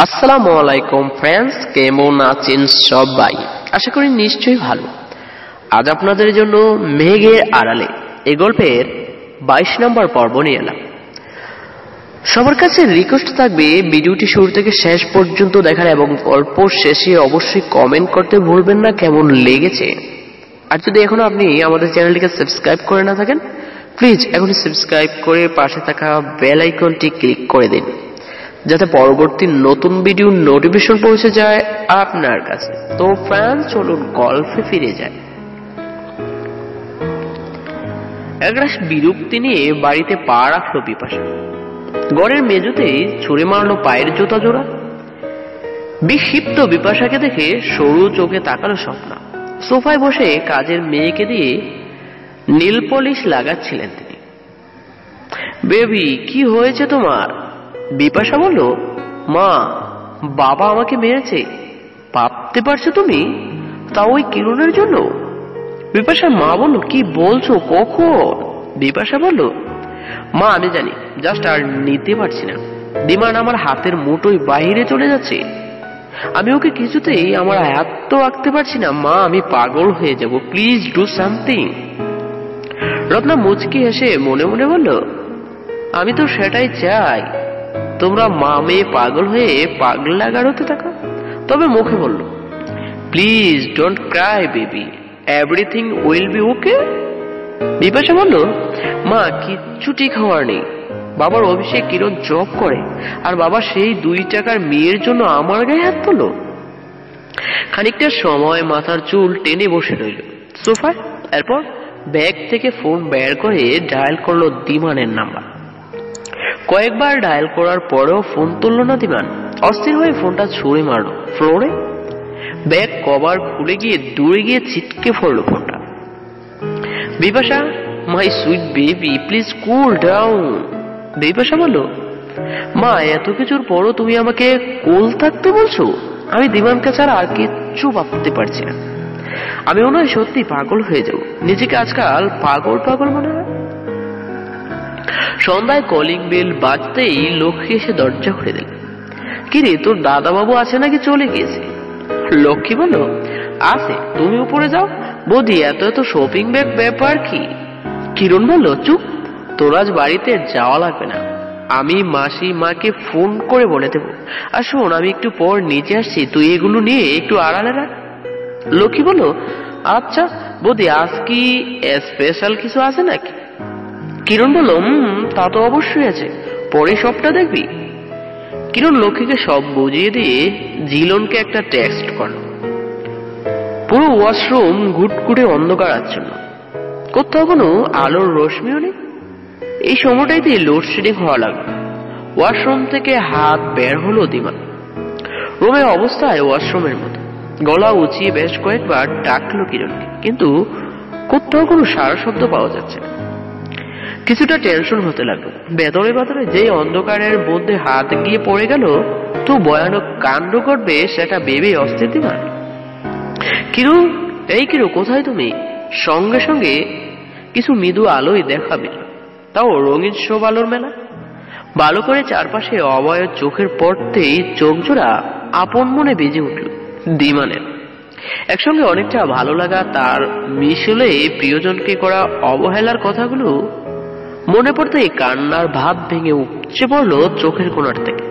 আসসালামু আলাইকুম ফ্রেন্ডস, কেমন আছেন সবাই? আশা করি নিশ্চয়ই ভালো। আজ আপনাদের জন্য মেঘের আড়ালে এই গল্পের 22 নম্বর পর্ব নিয়ে এলাম। সবার কাছে রিকোয়েস্ট থাকবে ভিডিওটি শুরু থেকে শেষ পর্যন্ত দেখার এবং গল্প শেষে অবশ্যই কমেন্ট করতে ভুলবেন না কেমন লেগেছে। আর যদি এখনো আপনি আমাদের চ্যানেলটিকে সাবস্ক্রাইব করে না থাকেন, প্লিজ এখনই সাবস্ক্রাইব করে পাশে থাকা বেল আইকনটি ক্লিক করে দিন, যাতে পরবর্তী নতুন ভিডিও নোটিফিকেশন পৌঁছে যায় আপনার কাছে। তো ফ্রেন্ডস, চলুন গল্পে ফিরে যায়। একরাশ বিরক্তি নিয়ে বাড়িতে পা রাখলো বিপাশা। ঘরের মেঝেতেই ছুঁড়ে মারলো পায়ের জুতা জোড়া। বিক্ষিপ্ত বিপাশাকে দেখে সরু চোখে তাকালো স্বপ্না। সোফায় বসে কাজের মেয়েকে দিয়ে নীল পলিশ লাগাচ্ছিলেন তিনি। বেবি, কি হয়েছে তোমার? বিপাশা বলল, মা, বাবা আমাকে মেরেছে। ভাবতে পারছো তুমি? তাও ওই কিরণের জন্য? বিপাশার মা বলল, কি বলছো, কখন? বিপাশা বলল, মা, আমি জানি, জাস্ট আর নিতে পারছি না। দিমান আমার হাতের মুঠোয় বাইরে চলে যাচ্ছে। আমি ওকে কিছুতেই আমার আয়ত্ত রাখতে পারছি না। মা, আমি পাগল হয়ে যাব। Please do something. রত্না মুচকি হেসে মনে মনে বলল, আমি তো সেটাই চাই, তোমরা মা মেয়ে পাগল হয়ে পাগলা গারোতে থাকো। তবে মুখে বলল, please don't cry baby, everything will be okay. Bipasha বলল, মা, কিচ্ছু ঠিক হওয়ার নেই। বাবার অফিসে কিরণ জব করে, আর বাবা সেই 2 টাকার মেয়ের জন্য আমার গায়ে হাত তোলো। খানিকটা সময় মাথার চুল টেনে বসে রইল সোফায়। এরপর ব্যাগ থেকে ফোন বের করে ডায়াল করলো দিমানের নাম্বার। কয়েকবার ডায়াল করার পরেও ফোন তুলল না দিমান। অস্থির হয়ে ফোনটা ছুঁড়ে মারল ফ্লোরে। ব্যাগ কভার খুলে গিয়ে দূরে গিয়ে ছিটকে পড়ল ফোনটা। Bipasha, my sweet baby, please cool down. Bipasha বলল, মা, এত কিছুর পরও তুমি আমাকে কুল থাকতে বলছো? আমি দিমানকে ছাড়া আর কিচ্ছু ভাবতে পারছি না। আমি মনে হয় সত্যি পাগল হয়ে যাব। নিজেকে আজকাল পাগল পাগল মনে হয়। সন্ধ্যায় কলিং বেল বাজতেই লক্ষ্মী এসে দরজা খুলে দিল। কিরে, তোর দাদাবাবু আছে নাকি চলে গিয়েছে? লক্ষ্মী বলল, আছে, তুমি উপরে যাও। বৌদি, এত এত শপিং ব্যাগ ব্যাপার কি? কিরণ বলল, চুপ, তোর আজ বাড়িতে যাওয়া লাগবে না। আমি মাসি মাকে ফোন করে বলে দেবো। আর শোন, আমি একটু পর নিচে আসছি, তুই এগুলো নিয়ে একটু আড়ালে রাখ। লক্ষ্মী বলল, আচ্ছা বৌদি, আজ কি স্পেশাল কিছু আছে নাকি? কিরণ বলল, তা তো অবশ্যই আছে, পরে সবটা দেখবি। কিরণ লক্ষ্মীকে সব বুঝিয়ে দিয়ে জিলনকে একটা টেক্সট করল। পুরো ওয়াশরুম ঘুটঘুটে অন্ধকার আচ্ছন্ন, কোথাও কোনো আলোর রশ্মিও নেই। এই সময়টাইতে লোডশেডিং হওয়া লাগলো। ওয়াশরুম থেকে হাত বের হলো দিমান। রুমের অবস্থায় ওয়াশরুমের মতো। গলা উঁচিয়ে বেশ কয়েকবার ডাকলো কিরণকে, কিন্তু কোথাও কোনো সারা শব্দ পাওয়া যাচ্ছে না। কিছুটা টেনশন হতে লাগলো। ভেতরে ভেতরে যে অন্ধকারের মধ্যে হাত গিয়ে পড়ে গেল, তো ভয়ানক কাণ্ড ঘটবে সেটা ভেবে অস্থির দিমান। কিরু, এই কিরু, কোথায় তুমি? সঙ্গে সঙ্গে কিছু মৃদু আলোয় দেখা পেল, তাও রঙিন সব আলোর মেলা। ভালো করে চারপাশে অবয়ব চোখের পড়তেই চোখ জোড়া আপন মনে বেজে উঠল দিমানের। একসঙ্গে অনেকটা ভালো লাগা, তার মিশলে প্রিয়জনকে করা অবহেলার কথাগুলো মনে পড়তেই কান্নার ভাব ভেঙে উপচে পড়লো চোখের কোণার থেকে।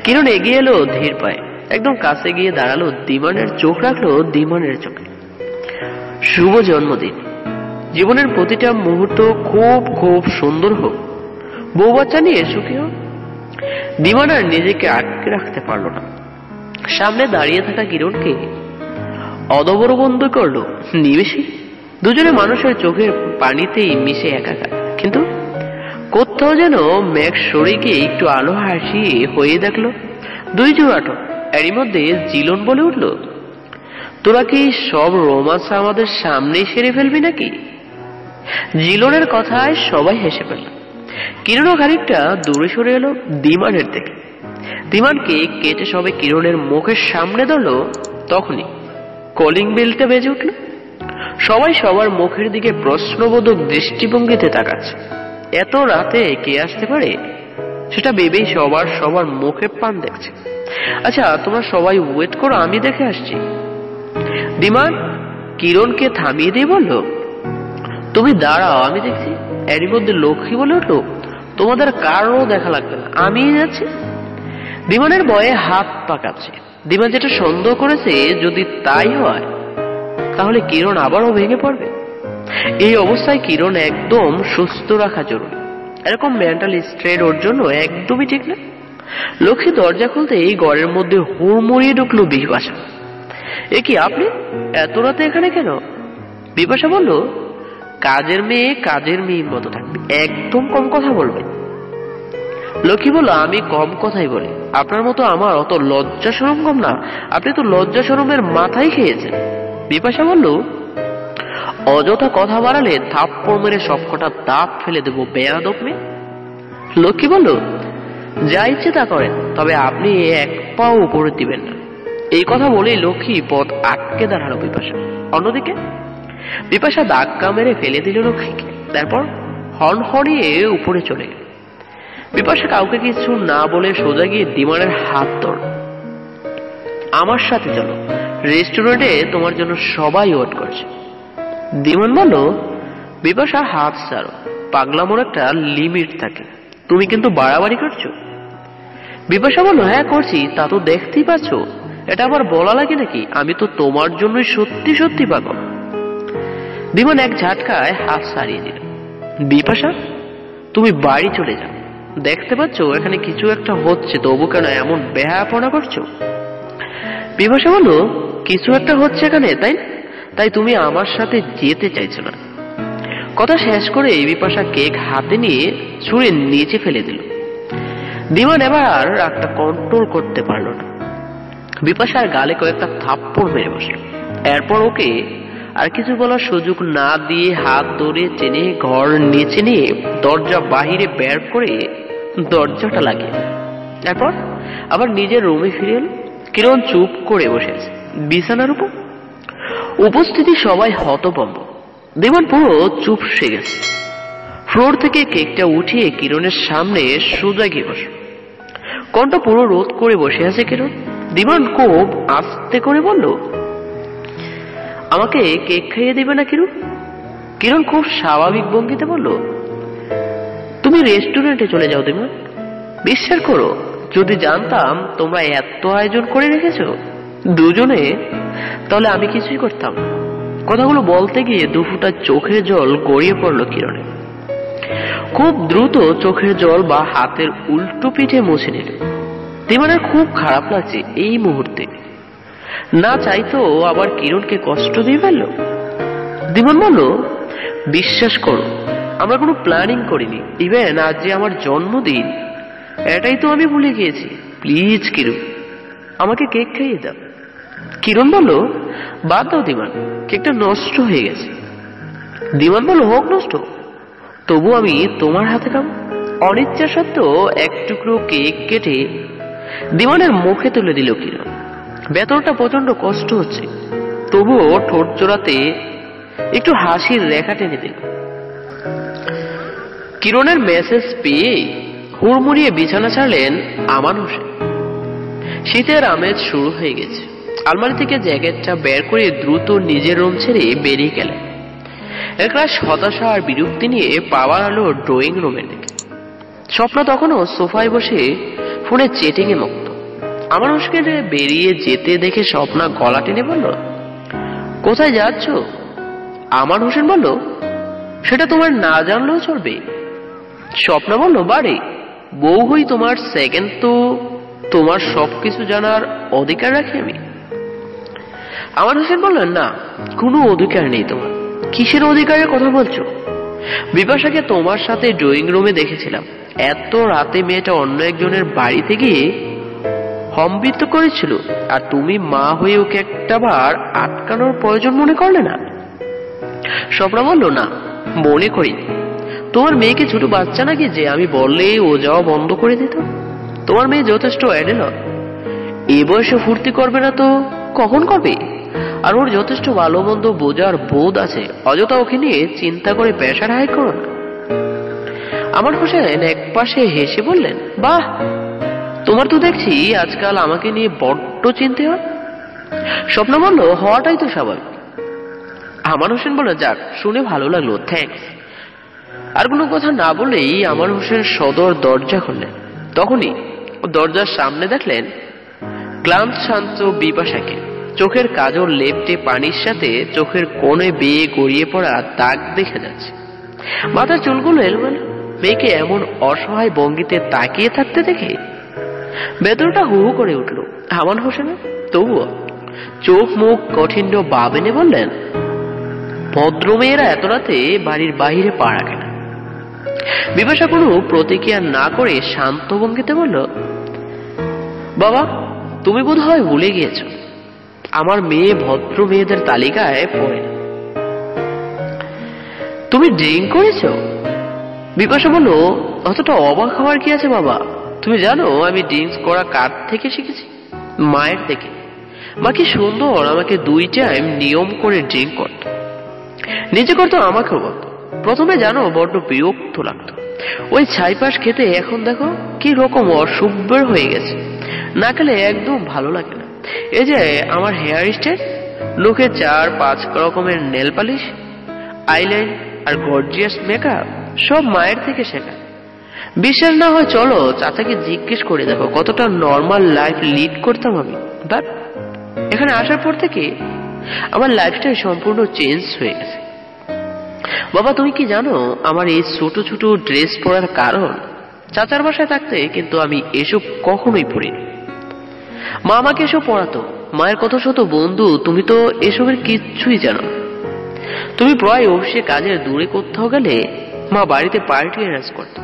কিরণ এগিয়ে এলো ধীর পায়ে, একদম কাছে গিয়ে দাঁড়ালো দিমানের, চোখ রাখলো দিমানের চোখে। শুভ জন্মদিন। জীবনের প্রতিটা মুহূর্ত খুব খুব সুন্দর হোক, বউ বাচ্চা নিয়ে সুখী হোক। দিমান আর নিজেকে আটকে রাখতে পারলো না। সামনে দাঁড়িয়ে থাকা কিরণকে অদবর বন্ধ করলো নিমেষে। দুজনে মানুষের চোখের পানিতেই মিশে একাকার, কিন্তু কোথাও যেন মেঘ সরে গিয়ে একটু আলো হাসি হয়ে দেখলো দুই জোড়াটো। এরই মধ্যে জিলন বলে উঠল, তোরা কি সব রোমান্স আমাদের সামনেই সেরে ফেলবি নাকি? জিলনের কথায় সবাই হেসে ফেলল। কিরণও খানিকটা দূরে সরে এলো দিমানের থেকে। দিমানকে কেটে সবে কিরণের মুখের সামনে ধরলো, তখনই কলিং বেলটা বেজে উঠল। সবাই সবার মুখের দিকে প্রশ্নবোধক দৃষ্টিভঙ্গিতে তাকাচ্ছে। এত রাতে কে আসতে পারে? সেটা ভেবেই সবার সবার মুখে পান দেখছে। আচ্ছা তোমরা সবাই ওয়েট করো, আমি দেখে আসছি। ডিমান্ড কিরণকে থামিয়ে দিয়ে বলল, তুমি দাঁড়াও, আমি দেখছি। এরই মধ্যে লক্ষ্মী বলে উঠল, তোমাদের কারও দেখা লাগবে না, আমি যাচ্ছি। ডিমান্ডের ভয়ে হাত পা কাঁপছে। ডিমান্ড যেটা সন্দেহ করেছে যদি তাই হয় তাহলে কিরণ আবারও ভেঙে পড়বে। এই অবস্থায় কিরণ একদম সুস্থ রাখা জরুরি। এরকম মেন্টাল স্ট্রেস ওর জন্য একদমই ঠিক না। লক্ষ্মী দরজা খুলতে এই ঘরের মধ্যে হুড়মুড়িয়ে ঢুকলো বিপাশা। এ কি আপনি এত রাতে এখানে কেন? বিপাশা বলল, কাজের মেয়ে কাজের মেয়ের মতো থাকবে, একদম কম কথা বলবে। লক্ষ্মী বলল, আমি কম কথাই বলি, আপনার মতো আমার অত লজ্জা শরম কম না, আপনি তো লজ্জা শরমের মাথায় খেয়েছেন। বিপাশা বলল, অযথা কথা বাড়ালে থাপ্পড় মেরে সবকটা দাঁত ফেলে দেবো বেয়াদব মেয়ে। লক্ষ্মী বলল, যা ইচ্ছে তা করেন, তবে আপনি এক পাও উপরে দিবেন না। এই কথা বলেই লক্ষ্মী পথ আটকে দাঁড়ালো বিপাশা। অন্যদিকে বিপাশা ধাক্কা মেরে ফেলে দিল লক্ষ্মীকে, তারপর হনহনিয়ে উপরে চলে গেল। বিপাশা কাউকে কিছু না বলে সোজা গিয়ে ডিমান্ডের হাত ধরল। আমার সাথে চলো, রেস্টুরেন্টে তোমার জন্য সবাই ওয়েট করছে। ডিমান্ড বলল, বিপাশা হাত ছাড়ো, পাগলামোর একটা লিমিট থাকে, তুমি কিন্তু বাড়াবাড়ি করছো। বিপাশা বলল, হ্যাঁ করছি, তা তো দেখতেই পাচ্ছ, এটা আবার বলা লাগে নাকি? আমি তো তোমার জন্যই সত্যি সত্যি পাগল। ডিমান্ড এক ঝাটকায় হাত ছাড়িয়ে দিল। বিপাশা তুমি বাড়ি চলে যাও, দেখতে পাচ্ছ এখানে কিছু একটা হচ্ছে, তবু কেন এমন বেহায়াপনা করছো? বিপাশা বলল, কিছু একটা হচ্ছে এখানে, তাই তাই তুমি আমার সাথে যেতে চাইছো না। কথা শেষ করে বিপাশা কেক হাতে নিয়ে ছুঁড়ে নিচে ফেলে দিল। ডিমান্ড এবার আর রাগটা কন্ট্রোল করতে পারল না। বিপাশার গালে কয়েকটা থাপ্পড় মেরে বসল। এরপর ওকে আর কিছু বলার সুযোগ না দিয়ে হাত ধরে টেনে ঘর নিচে নিয়ে দরজা বাহিরে বের করে দরজাটা লাগিয়ে, তারপর আবার নিজের রুমে ফিরে এলো। কিরণ চুপ করে বসে আছে বিছানার উপর। উপস্থিতি সবাই হতভম্ব। ডিমান্ড পুরো চুপসে গেছে। ফ্লোর থেকে কেকটা উঠিয়ে কিরণের সামনে সোজা গিয়ে বসে, কণ্ঠ পুরো রোধ করে বসে আছে কিরণ। ডিমান্ড খুব আস্তে করে বলল, আমাকে কেক খাইয়ে দিবে না কিরণ? কিরণ খুব স্বাভাবিক ভঙ্গিতে বলল, তুমি রেস্টুরেন্টে চলে যাও ডিমান্ড। বিশ্বাস করো, যদি জানতাম তোমরা এত আয়োজন করে রেখেছো দুজনে, তাহলে আমি কিছুই করতাম না। কথাগুলো বলতে গিয়ে দুফোঁটা চোখের জল গড়িয়ে পড়লো কিরণের। খুব দ্রুত চোখের জল বা হাতের উল্টো পিঠে মুছে নিল। ডিমান্ডের খুব খারাপ লাগছে এই মুহূর্তে। না চাইতো আবার কিরণকে কষ্ট দিয়ে ফেললো। ডিমান্ড বলল, বিশ্বাস করো, আমরা কোনো প্ল্যানিং করিনি। ইভেন আজ যে আমার জন্মদিন, এটাই তো আমি ভুলে গিয়েছি। প্লিজ কিরণ, আমাকে কেক খাইয়ে দাও। কিরণ বলল, বাদ দাও ডিমান্ড, কেকটা নষ্ট হয়ে গেছে। ডিমান্ড বলল, হোক নষ্ট, তবু আমি তোমার হাতে খাবো। অনিচ্ছা সত্ত্বেও এক টুকরো কেক কেটে ডিমান্ডের মুখে তুলে দিল কিরণ। ভেতরটা প্রচন্ড কষ্ট হচ্ছে, তবুও ঠোঁট জোড়াতে একটু হাসির রেখা টেনে দিল। কিরণের মেসেজ পেয়ে হুড়মুড়িয়ে বিছানা ছাড়লেন আমান হোসেন। শীতের আমেজ শুরু হয়ে গেছে। আলমারি থেকে জ্যাকেটটা বের করে দ্রুত নিজের রুম ছেড়ে বেরিয়ে গেলেন। একরাশ হতাশা আর বিরক্তি নিয়ে পাওয়ার আলো ড্রয়িং রুমে দিকে। স্বপ্ন তখনও সোফায় বসে ফোনে চেটিং এ মুক্ত। আমান হোসেনকে বেরিয়ে যেতে দেখে স্বপ্না গলা টেনে বলল, কোথায় যাচ্ছ? আমান হোসেন বলল, সেটা তোমার না জানলেও চলবে। স্বপ্না বলল, বাড়ি বউ হই তোমার সেকেন্ড, তো তোমার সবকিছু জানার অধিকার রাখি আমি। আমান হোসেন বললেন, না, কোনো অধিকার নেই তোমার। কিসের অধিকারের কথা বলছো? বিপাশাকে তোমার সাথে ড্রয়িং রুমে দেখেছিলাম। এত রাতে মেয়েটা অন্য একজনের বাড়িতে গিয়ে হম্বিত করেছিল, আর তুমি মা হয়ে ওকে একটাবার আটকানোর প্রয়োজন মনে করলে না? স্বপ্না বলল, না, মনে করিনি। তোমার মেয়েকে ছোট বাচ্চা নাকি যে আমি বললেই ও যাওয়া বন্ধ করে দিত? তোমার মেয়ে যথেষ্ট অ্যাডাল্ট, এই বয়সে ফুর্তি করবে না তো কখন করবে? আর ওর যথেষ্ট ভালো মন্দ বোঝার বোধ আছে। অযথা ওকে নিয়ে চিন্তা করে প্রেশার হাই করো না। আমার হোসেন এক পাশে হেসে বললেন, বাহ, তোমার তো দেখছি আজকাল আমাকে নিয়ে বড্ড চিন্তা হয়। স্বপ্ন বলল, হওয়াটাই তো স্বাভাবিক। আমার হোসেন বলল, যাক, শুনে ভালো লাগলো, থ্যাঙ্কস। আর কোনো কথা না বলেই আমার হোসেন সদর দরজা খুললেন। তখনই দরজার সামনে দেখলেন ক্লান্ত শান্ত বিপাশাকে। চোখের কাজল লেপটে পানির সাথে চোখের কোণে বেয়ে গড়িয়ে পড়া দাগ দেখা যাচ্ছে। মাথার চুলগুলো এলোমেলো। মেয়েকে এমন অসহায় ভঙ্গিতে তাকিয়ে থাকতে দেখে ভেতরটা হু হু করে উঠল আমার হোসেনের। তবুও চোখ মুখ কঠিন্য বাবেনে বললেন, ভদ্রমেয়েরা এত রাতে বাড়ির বাহিরে পা রাখে না। বিপাশা কোনো প্রতিক্রিয়া না করে শান্ত ভঙ্গিতে বলল, বাবা, তুমি বোধ হয় ভুলে গিয়েছ, আমার মেয়ে ভদ্র মেয়েদের তালিকায় পড়ে। তুমি ড্রিঙ্ক করেছ? বিপাশা বলল, অতটা অবাক হওয়ার কি আছে বাবা? তুমি জানো আমি ড্রিঙ্কস করা কার থেকে শিখেছি? মায়ের থেকে। মা কি সুন্দর আমাকে 2 টাইম নিয়ম করে ড্রিঙ্ক করত। নিজে করতো, আমাকেও বলতো। প্রথমে জানো বড্ড বিরক্ত লাগতো ওই ছাইপাশ খেতে। এখন দেখো কি রকম অসুব্বের হয়ে গেছে, না খেলে একদম ভালো লাগে না। এই যে আমার হেয়ার স্টাইল, লোকে 4-5 রকমের নেল পালিশ, আইলাইন আর গর্জিয়াস মেকআপ সব মায়ের থেকে শেখা। বিশ্বাস না হয় চলো চাচাকে জিজ্ঞেস করে দেখো কতটা নর্মাল লাইফ লিড করতাম আমি। বাট এখানে আসার পর থেকে আমার লাইফস্টাইল সম্পূর্ণ চেঞ্জ হয়ে গেছে। বাবা, তুমি কি জানো আমার এই ছোট ছোট ড্রেস পরার কারণ? চাচার বাসায় থাকতে কিন্তু আমি এসব কখনোই পরিনি। মা আমাকে এসব পড়াতো। মায়ের কত শত বন্ধু, তুমি তো এসবের কিচ্ছুই জানো। তুমি প্রায় অফিসে কাজের দূরে কোথাও গেলে মা বাড়িতে পার্টি অ্যারেঞ্জ করত।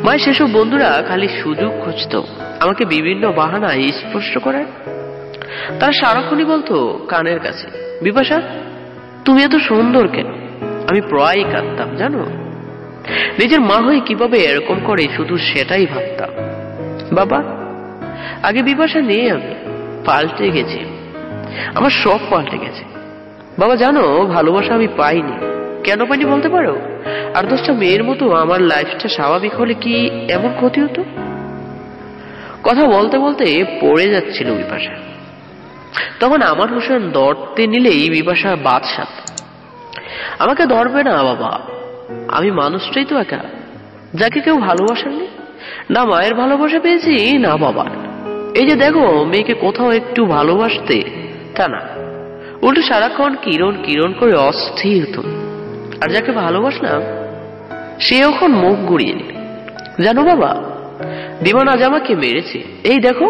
মায়ের সেসব বন্ধুরা খালি সুযোগ খুঁজতো আমাকে বিভিন্ন বাহানায় স্পষ্ট করার। তারা সারাক্ষণই বলতো কানের কাছে, বিপাশা, তুমি এত সুন্দর কেন? আমি প্রায়ই কাঁদতাম জানো। নিজের মা হয়ে কিভাবে এরকম করে শুধু সেটাই ভাবতাম। বাবা, আগে বিপাশা নেই, আমি পাল্টে গেছি। আমার সব পাল্টে গেছে। বাবা জানো, ভালোবাসা আমি পাইনি। কেন পাইনি বলতে পারো? আর 10টা মেয়ের মতো আমার লাইফটা স্বাভাবিক হলে কি এমন ক্ষতি হতো? কথা বলতে বলতে পড়ে যাচ্ছিল বিপাশা। তখন আমার হোসেন ধরতে নিলেই বিপাশা বাদ সাধ, আমাকে ধরবে না বাবা, আমি মানুষটাই তো একা, যাকে কেউ ভালোবাসেননি। না মায়ের ভালোবাসা পেয়েছি, না বাবার। এই যে দেখো, মেয়েকে কোথাও একটু ভালোবাসতে, তা না, উল্টো সারাক্ষণ কিরণ কিরণ করে অস্থির হতো। আর যাকে ভালোবাসলাম সে এখন মুখ ঘুরিয়ে নিল। জানো বাবা, দিবান আজ আমাকে মেরেছে, এই দেখো,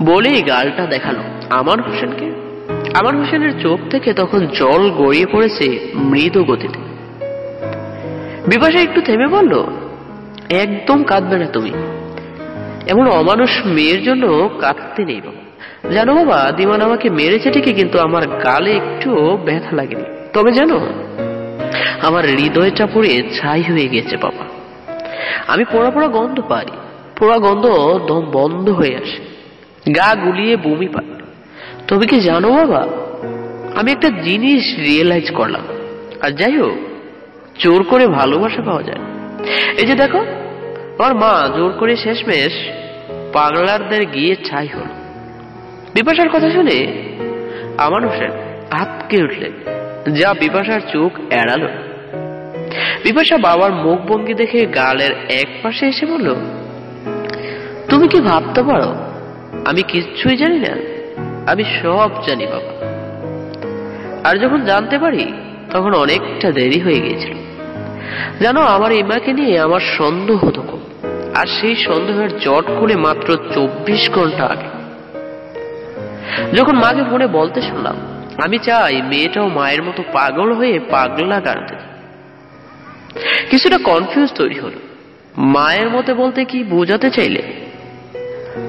বলেই গালটা দেখালো আমার হোসেনকে। আমার হোসেনের চোখ থেকে তখন জল গড়িয়ে পড়েছে মৃদু গতিতে। বিপাশা একটু থেমে বলল, একদম কাঁদবে না তুমি। এমন অমানুষ মেয়ের জন্য কাঁদতে নেই বাবা। জানো বাবা, দিমান আমাকে মেরেছে ঠিকই, কিন্তু আমার গালে একটু ব্যথা লাগেনি। তবে জানো, আমার হৃদয়টা পুড়ে ছাই হয়ে গেছে বাবা। আমি পোড়া পোড়া গন্ধ পাই। পোড়া গন্ধ দম বন্ধ হয়ে আসে, গা গুলিয়ে বমি পাই। তবে কি জানো বাবা, আমি একটা জিনিস রিয়েলাইজ করলাম। আর যাই হোক, জোর করে ভালোবাসা পাওয়া যায়। এই যে দেখো, আমার মা জোর করে শেষমেশ পাগলারদের গিয়ে ছাই হল। বিপাশার কথা শুনে আমার হোসেন আঁতকে উঠলেন, যা বিপাশার চোখ এড়ালো। বিপাশা বাবার মুখ ভঙ্গি দেখে গালের এক পাশে এসে বলল, তুমি কি ভাবতে পারো আমি কিচ্ছুই জানি না? আমি সব জানি বাবা। আর যখন জানতে পারি তখন অনেকটা দেরি হয়ে গিয়েছিল। জানো, আমার ইমাকে নিয়ে আমার সন্দেহ হতো খুব। আর সেই সন্দেহের জট খুলে মাত্র 24 ঘন্টা আগে, যখন মাকে ফোনে বলতে শুনলাম আমি চাই মেয়েটাও মায়ের মতো পাগল হয়ে পাগলা গাড়তে। কিছুটা কনফিউজ তৈরি হলো, মায়ের মতে বলতে কি বোঝাতে চাইলে।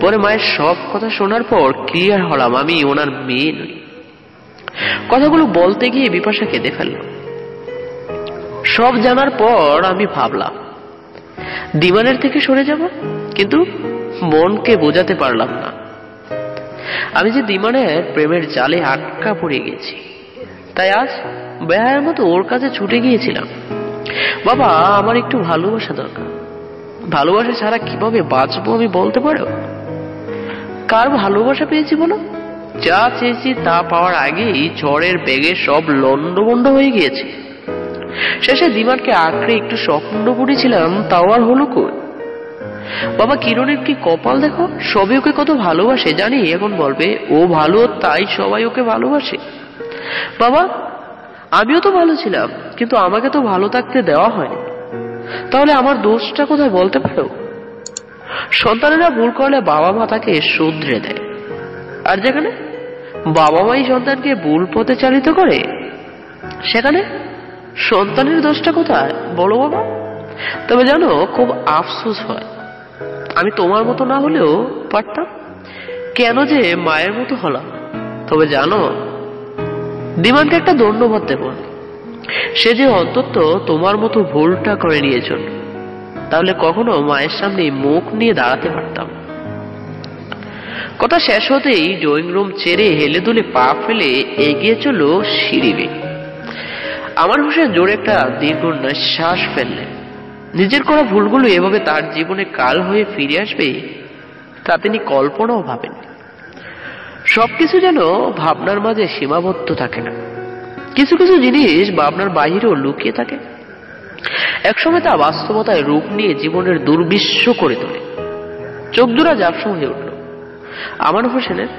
পরে মায়ের সব কথা শোনার পর ক্লিয়ার হলাম আমি ওনার মেয়ে নই। কথাগুলো বলতে গিয়ে বিপাশা কেঁদে ফেলল। সব জানার পর আমি ভাবলাম দিমানের থেকে সরে যাব, কিন্তু মনকে বোঝাতে পারলাম না আমি যে দিমানের প্রেমের জালে আটকা পড়ে গেছি। তাই আজ বেহায়ের মতো ওর কাছে ছুটে গিয়েছিলাম। বাবা, আমার একটু ভালোবাসা দরকার। ভালোবাসা ছাড়া কিভাবে বাঁচবো আমি বলতে পারো? কার ভালোবাসা পেয়েছি বলো? যা চেয়েছি তা পাওয়ার আগেই ঝড়ের বেগে সব লন্ডভন্ড হয়ে গিয়েছে। শেষে দিমানকে আঁকড়ে একটু স্বপ্ন বুনেছিলাম, তাও আর হলো কই? বাবা, কিরণের কি কপাল দেখো, সবাই ওকে কত ভালোবাসে জানি। এখন বলবে ও ভালো তাই সবাই ওকে ভালোবাসে। বাবা, আমিও তো ভালো ছিলাম, কিন্তু আমাকে তো ভালো থাকতে দেওয়া হয়নি। তাহলে আমার দোষটা কোথায় বলতে পারো? সন্তানেরা ভুল করলে বাবা মা তাকে শুধরে দেয়, আর যেখানে বাবা মাই সন্তানকে ভুল পথে চালিত করে সেখানে সন্তানের দোষটা কোথায় বলো বাবা? তবে জানো, খুব আফসোস হয়, আমি তোমার মতো না হলেও পারতাম। কেন যে মায়ের মতো হলাম। তবে জানো, দিমানকে একটা ধন্যবাদ দেব, সে যে অন্তত তোমার মতো ভুলটা করে নিয়েছ। তাহলে কখনো মায়ের সামনে মুখ নিয়ে দাঁড়াতে পারতাম। কথা শেষ হতেই ড্রয়িং রুম ছেড়ে হেলে দুলে পা ফেলে এগিয়ে চলল সিঁড়ি বেয়ে। আমার হোসেন জোরে একটা দীর্ঘ নিঃশ্বাস ফেললেন। নিজের করা ভুলগুলো এভাবে তার জীবনে কাল হয়ে ফিরে আসবে তা তিনি কল্পনাও ভাবেন। সবকিছু যেন ভাবনার মাঝে সীমাবদ্ধ থাকে না, কিছু কিছু জিনিস ভাবনার বাহিরেও লুকিয়ে থাকে। একসময় তা বাস্তবতায় রূপ নিয়ে জীবনের দুর্বিশ্ব করে তোলে। চোখ জোড়া ঝাপসা হয়ে উঠল আমার হোসেনের।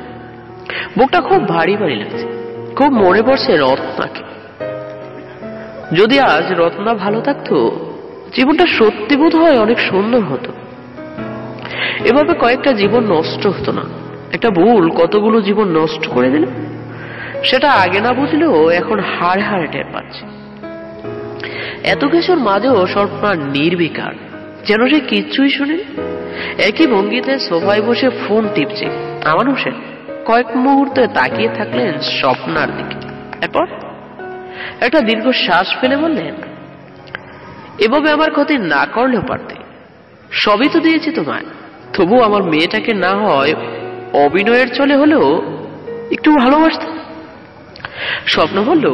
বুকটা খুব ভারী ভারী লাগছে, খুব মনে পড়ছে রত্নাকে। যদি আজ রত্না ভালো থাকতো, জীবনটা সত্যি বোধ হয় অনেক সুন্দর হতো। এভাবে কয়েকটা জীবন নষ্ট হতো না। একটা ভুল কতগুলো জীবন নষ্ট করে দিল, সেটা আগে না বুঝলেও এখন হাড়ে হাড়ে টের পাচ্ছে। এত কিছুর মাঝেও স্বপ্না নির্বিকার, যেন সে কিচ্ছুই শুনেনি। একই ভঙ্গিতে সোফায় বসে ফোন টিপছে আমার হোসেন। কয়েক মুহূর্তে তাকিয়ে থাকলেন স্বপ্নার দিকে, এরপর একটা দীর্ঘ শ্বাস ফেলে বললেন, এভাবে আমার ক্ষতি না করলেও পারতে। সবই তো দিয়েছি তোমায়, তবু আমার মেয়েটাকে না হয় অভিনয়ের চলে হলেও একটু ভালোবাসতে। স্বপ্ন বলল,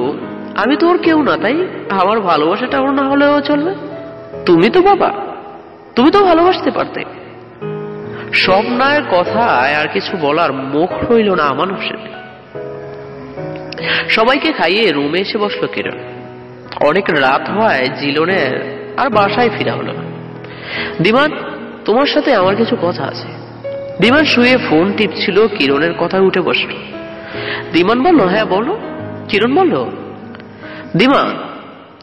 আমি তো ওর কেউ না, তাই আমার ভালোবাসাটা ওর না হলেও চলবে। তুমি তো বাবা, তুমি তো ভালোবাসতে পারতে। স্বপ্নার কথায় আর কিছু বলার মুখ রইল না আমার হোসেন। সবাইকে খাইয়ে রুমে এসে বসলো কিরণ। অনেক রাত হওয়ায় জিলনের আর বাসায় ফিরা হলো না। দিমান, তোমার সাথে আমার কিছু কথা আছে। দিমান শুয়ে ফোন টিপছিল, কিরণের কথায় উঠে বসলো। দিমান বলল, হ্যাঁ বলো। কিরণ বলল, দিমান,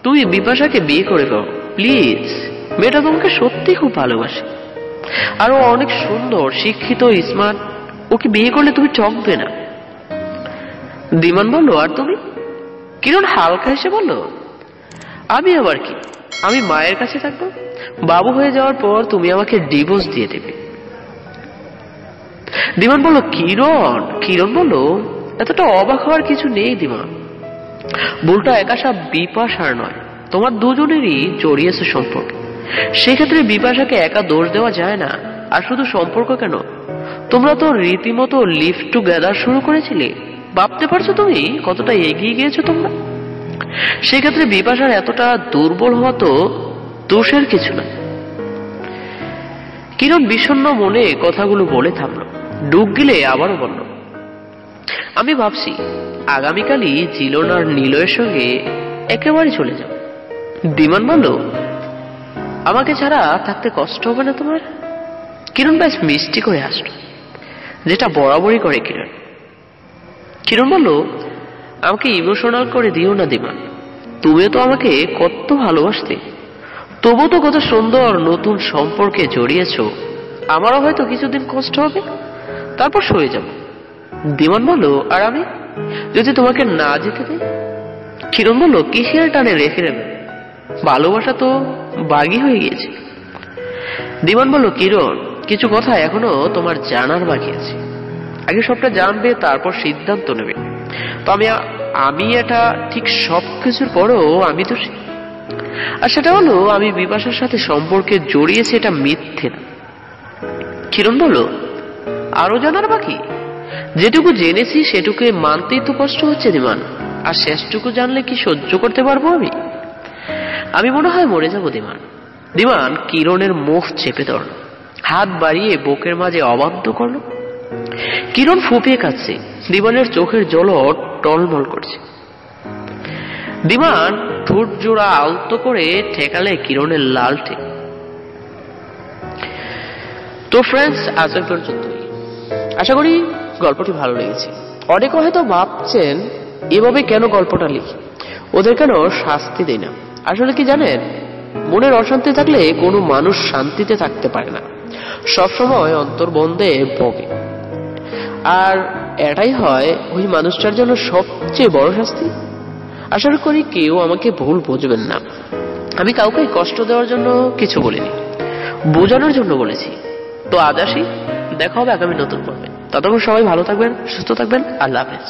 তুমি বিপাশাকে বিয়ে করে দাও প্লিজ। মেয়েটা তোমাকে সত্যি খুব ভালোবাসে, আর ও অনেক সুন্দর, শিক্ষিত, স্মার্ট। ওকে বিয়ে করলে তুমি চকবে না। দিমান বলল, আর তুমি? কিরণ হালকা হেসে বলল, আমি আবার কি, আমি মায়ের কাছে থাকবো। বাবু হয়ে যাওয়ার পর তুমি আমাকে ডিভোর্স দিয়ে দেবে। দিমান বলল, কিরণ? কিরণ বলল, এতটা অবাক হওয়ার কিছু নেই দিমান। ভুলটা একাশা বিপাশার নয়, তোমার দুজনেরই জড়িয়েছে সম্পর্ক। সেক্ষেত্রে বিপাশাকে একা দোষ দেওয়া যায় না। আর শুধু সম্পর্ক কেন, তোমরা তো রীতিমতো লিভ টুগেদার শুরু করেছিলে। ভাবতে পারছো তুমি কতটা এগিয়ে গিয়েছো তোমরা? সেক্ষেত্রে বিপাশার এতটা দুর্বল হওয়া তো দোষের কিছু না। কিরণ বিষণ্ণ মনে কথাগুলো বলে থামলো। ডুব গিলে আবারও বলল, আমি ভাবছি আগামীকালই জিলন আর নিলয়ের সঙ্গে একেবারে চলে যাও। দিমান বলল, আমাকে ছাড়া থাকতে কষ্ট হবে না তোমার? কিরণ বেশ মিষ্টি করে হাসলো, যেটা বরাবরই করে কিরণ। কিরণ বলল, আমাকে ইমোশনাল করে দিও না দিমান। তুমিও তো আমাকে কত ভালোবাসতে, তবু তো কত সুন্দর নতুন সম্পর্কে জড়িয়েছ। আমারও হয়তো কিছুদিন কষ্ট হবে, তারপর সয়ে যাব। দিমান বলল, আর আমি যদি তোমাকে না যেতে দেই? কিরণ বলল, কিসের টানে রেখে দেবে? ভালোবাসা তো বাগী হয়ে গিয়েছে। দিমান বলল, কিরণ, কিছু কথা এখনো তোমার জানার বাকি আছে। আগে সবটা জানবে, তারপর সিদ্ধান্ত নেবে। তো আমি এটা ঠিক সবকিছুর পরও আমি তো, আর সেটা হলো আমি বিপাশার সাথে সম্পর্কে জড়িয়েছি, এটা মিথ্যে না। কিরণ বলল, আরো জানার বাকি? যেটুকু জেনেছি সেটুকু মানতেই তো কষ্ট হচ্ছে দিমান। আর শেষটুকু জানলে কি সহ্য করতে পারবো আমি? আমি মনে হয় মরে যাব দিমান। দিমান কিরণের মুখ চেপে ধরল, হাত বাড়িয়ে বুকের মাঝে অবাধ্য করল। কিরণ ফুপিয়ে কাঁদছে, দিমানের চোখের জলও টলমল করছে। দিমান ঠোঁট জোড়া আলতো করে ঠেকালে কিরণের লাল ঠেক। তো ফ্রেন্ডস, আজ এই পর্যন্তই। আশা করি গল্পটি ভালো লেগেছে। অনেকে হয়তো ভাবছেন এভাবে কেন গল্পটা লিখি, ওদের কেন শাস্তি দেয় না। আসলে কি জানেন, মনের অশান্তি থাকলে কোনো মানুষ শান্তিতে থাকতে পারে না, সবসময় অন্তর্বন্ধে ভোগে। আর এটাই হয় ওই মানুষটার জন্য সবচেয়ে বড় শাস্তি। আশা করি কেউ আমাকে ভুল বুঝবেন না। আমি কাউকে কষ্ট দেওয়ার জন্য কিছু বলিনি, বোঝানোর জন্য বলেছি। তো আজ আসি, দেখা হবে আগামী নতুন পর্বে। ততক্ষণ সবাই ভালো থাকবেন, সুস্থ থাকবেন। আল্লাহ হাফেজ।